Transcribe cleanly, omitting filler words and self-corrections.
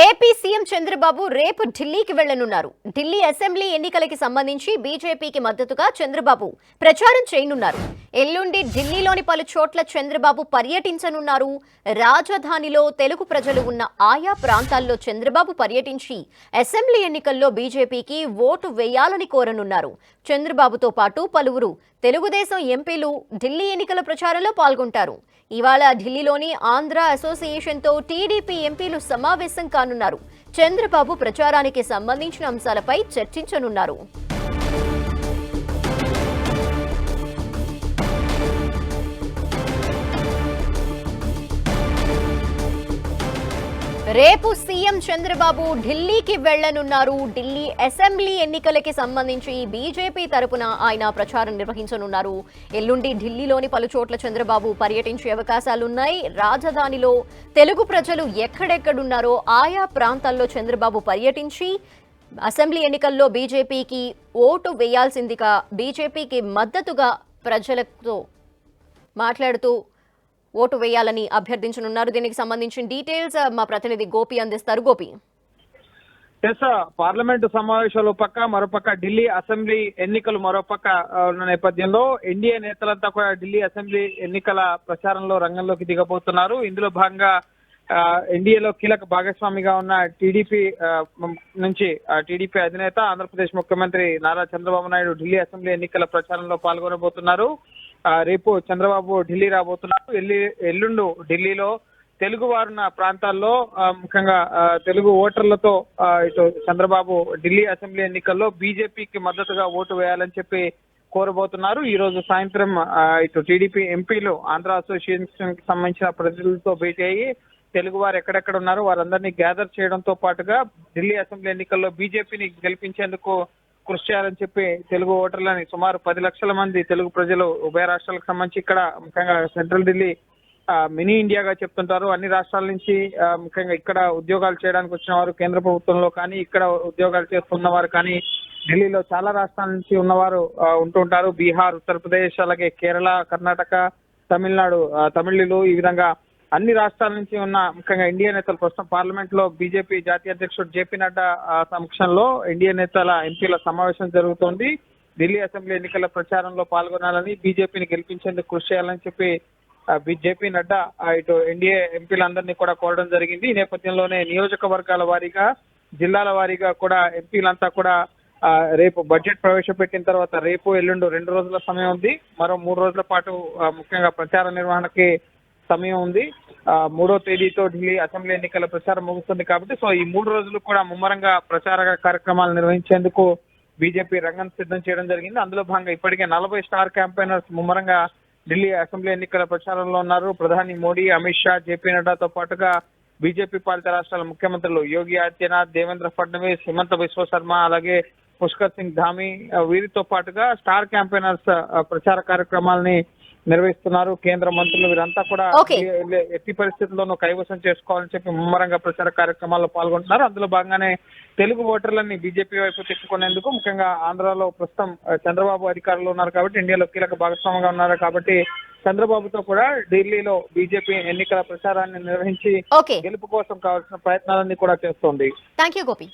AP CM Chandrababu రేపు ఢిల్లీకి వెళ్లనున్నారు. Delhi assembly ఎన్నికలకి సంబంధించి బీజేపీకి మద్దతుగా చంద్రబాబు ప్రచారం చేయనున్నారు. ఎల్లుండి ఢిల్లీలోని పలు చోట్ల చంద్రబాబు పర్యటించనున్నారు. రాజధానిలో తెలుగు ప్రజలు ఉన్న ఆయా ప్రాంతాల్లో చంద్రబాబు పర్యటించి అసెంబ్లీ ఎన్నికల్లో బీజేపీకి ఓటు వేయాలని కోరనున్నారు. చంద్రబాబుతో పాటు పలువురు తెలుగుదేశం ఎంపీలు ఢిల్లీ ఎన్నికల ప్రచారంలో పాల్గొంటారు. ఇవాళ ఢిల్లీలోని ఆంధ్ర అసోసియేషన్తో టీడీపీ ఎంపీలు సమావేశం కానున్నారు. చంద్రబాబు ప్రచారానికి సంబంధించిన అంశాలపై చర్చించనున్నారు. రేపు సీఎం చంద్రబాబు ఢిల్లీకి వెళ్లనున్నారు. ఢిల్లీ అసెంబ్లీ ఎన్నికలకి సంబంధించి బీజేపీ తరపున ఆయన ప్రచారం నిర్వహించనున్నారు. ఎల్లుండి ఢిల్లీలోని పలు చోట్ల చంద్రబాబు పర్యటించే అవకాశాలున్నాయి. రాజధానిలో తెలుగు ప్రజలు ఎక్కడెక్కడున్నారో ఆయా ప్రాంతాల్లో చంద్రబాబు పర్యటించి అసెంబ్లీ ఎన్నికల్లో బీజేపీకి ఓటు వేయాల్సిందిగా బీజేపీకి మద్దతుగా ప్రజలతో మాట్లాడుతూ ఓటు వేయాలని అభ్యర్థించనున్నారు. దీనికి సంబంధించిన డీటెయిల్స్ మా ప్రతినిధి గోపి అందిస్తారు. గోపి, పార్లమెంటు సమావేశాలు పక్క మరోపక్క ఢిల్లీ అసెంబ్లీ ఎన్నికలు మరోపక్క ఉన్న నేపథ్యంలో ఎన్డీఏ నేతలంతా కూడా ఢిల్లీ అసెంబ్లీ ఎన్నికల ప్రచారంలో రంగంలోకి దిగబోతున్నారు. ఇందులో భాగంగా ఎన్డీఏలో కీలక భాగస్వామిగా ఉన్న టీడీపీ నుంచి టీడీపీ అధినేత ఆంధ్రప్రదేశ్ ముఖ్యమంత్రి నారా చంద్రబాబు నాయుడు ఢిల్లీ అసెంబ్లీ ఎన్నికల ప్రచారంలో పాల్గొనబోతున్నారు. రేపు చంద్రబాబు ఢిల్లీ రాబోతున్నారు. ఎల్లుండు ఢిల్లీలో తెలుగు వారున్న ప్రాంతాల్లో ముఖ్యంగా తెలుగు ఓటర్లతో ఇటు చంద్రబాబు ఢిల్లీ అసెంబ్లీ ఎన్నికల్లో బీజేపీకి మద్దతుగా ఓటు వేయాలని చెప్పి కోరబోతున్నారు. ఈ రోజు సాయంత్రం ఇటు టీడీపీ ఎంపీలు ఆంధ్ర అసోసియేషన్ కి సంబంధించిన ప్రతినిధులతో భేటీ అయ్యి తెలుగు వారు ఎక్కడెక్కడ ఉన్నారో వారందరినీ గ్యాదర్ చేయడంతో పాటుగా ఢిల్లీ అసెంబ్లీ ఎన్నికల్లో బీజేపీని గెలిపించేందుకు కృషి చేయాలని చెప్పి తెలుగు ఓటర్లని సుమారు 10 లక్షల మంది తెలుగు ప్రజలు ఉభయ రాష్ట్రాలకు సంబంధించి ఇక్కడ ముఖ్యంగా సెంట్రల్ ఢిల్లీ మినీ ఇండియాగా చెప్తుంటారు. అన్ని రాష్ట్రాల నుంచి ముఖ్యంగా ఇక్కడ ఉద్యోగాలు చేయడానికి వచ్చిన వారు కేంద్ర ప్రభుత్వంలో కానీ ఇక్కడ ఉద్యోగాలు చేస్తున్న వారు కానీ ఢిల్లీలో చాలా రాష్ట్రాల నుంచి ఉన్నవారు ఉంటుంటారు. బీహార్, ఉత్తరప్రదేశ్, అలాగే కేరళ, కర్ణాటక, తమిళనాడు, తమిళులు ఈ విధంగా అన్ని రాష్ట్రాల నుంచి ఉన్న ముఖ్యంగా ఎన్డీఏ నేతలు ప్రస్తుతం పార్లమెంట్ లో బీజేపీ జాతీయ అధ్యక్షుడు జేపీ నడ్డా సమక్షంలో ఎన్డీఏ నేతల ఎంపీల సమావేశం జరుగుతోంది. ఢిల్లీ అసెంబ్లీ ఎన్నికల ప్రచారంలో పాల్గొనాలని బీజేపీని గెలిపించేందుకు కృషి చేయాలని చెప్పి జేపీ నడ్డా ఇటు ఎన్డీఏ ఎంపీలందరినీ కూడా కోరడం జరిగింది. ఈ నేపథ్యంలోనే నియోజకవర్గాల వారీగా జిల్లాల వారీగా కూడా ఎంపీలంతా కూడా రేపు బడ్జెట్ ప్రవేశపెట్టిన తర్వాత రేపు ఎల్లుండు 2 రోజుల సమయం ఉంది. మరో 3 రోజుల పాటు ముఖ్యంగా ప్రచార నిర్వహణకి సమయం ఉంది. 3వ తేదీతో ఢిల్లీ అసెంబ్లీ ఎన్నికల ప్రచారం ముగుస్తుంది కాబట్టి ఈ 3 రోజులు కూడా ముమ్మరంగా ప్రచార కార్యక్రమాలు నిర్వహించేందుకు బీజేపీ రంగం సిద్ధం చేయడం జరిగింది. అందులో భాగంగా ఇప్పటికే 40 స్టార్ క్యాంపెయినర్స్ ముమ్మరంగా ఢిల్లీ అసెంబ్లీ ఎన్నికల ప్రచారంలో ఉన్నారు. ప్రధాని మోడీ, అమిత్ షా, జేపీ నడ్డాతో పాటుగా బీజేపీ పాలిత రాష్ట్రాల ముఖ్యమంత్రులు యోగి ఆదిత్యనాథ్, దేవేంద్ర ఫడ్నవీస్, హిమంత బిశ్వ శర్మ, అలాగే పుష్కర్ సింగ్ ధామి వీరితో పాటుగా స్టార్ క్యాంపెయినర్స్ ప్రచార కార్యక్రమాలని నిర్వహిస్తున్నారు. కేంద్ర మంత్రులు వీరంతా కూడా ఎట్టి పరిస్థితుల్లోనూ కైవసం చేసుకోవాలని చెప్పి ముమ్మరంగా ప్రచార కార్యక్రమాల్లో పాల్గొంటున్నారు. అందులో భాగంగానే తెలుగు ఓటర్లని బీజేపీ వైపు తిప్పుకునేందుకు ముఖ్యంగా ఆంధ్రాలో ప్రస్తుతం చంద్రబాబు అధికారంలో ఉన్నారు కాబట్టి ఇండియాలో కీలక భాగస్వామిగా ఉన్నారు కాబట్టి చంద్రబాబుతో కూడా ఢిల్లీలో బీజేపీ ఎన్నికల ప్రచారాన్ని నిర్వహించి గెలుపు కోసం కావాల్సిన ప్రయత్నాలన్నీ కూడా చేస్తోంది. థాంక్యూ గోపి.